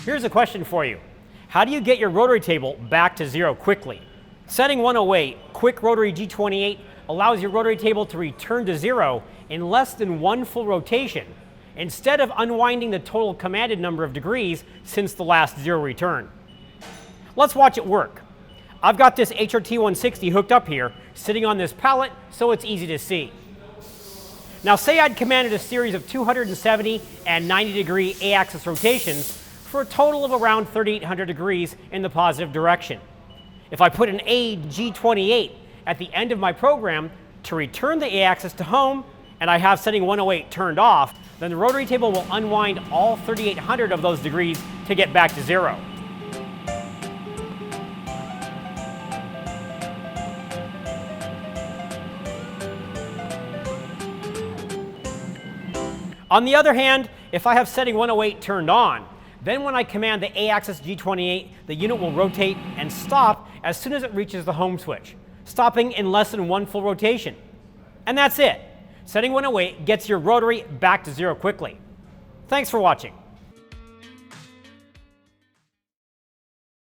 Here's a question for you. How do you get your rotary table back to zero quickly? Setting 108, Quick Rotary G28, allows your rotary table to return to zero in less than one full rotation, instead of unwinding the total commanded number of degrees since the last zero return. Let's watch it work. I've got this HRT 160 hooked up here, sitting on this pallet, so it's easy to see. Now say I'd commanded a series of 270 and 90 degree A-axis rotations for a total of around 3,800 degrees in the positive direction. If I put an A G28 at the end of my program to return the A-axis to home, and I have setting 108 turned off, then the rotary table will unwind all 3,800 of those degrees to get back to zero. On the other hand, if I have setting 108 turned on, then when I command the A-axis G28, the unit will rotate and stop as soon as it reaches the home switch, stopping in less than one full rotation. And that's it. Setting 108 gets your rotary back to zero quickly. Thanks for watching.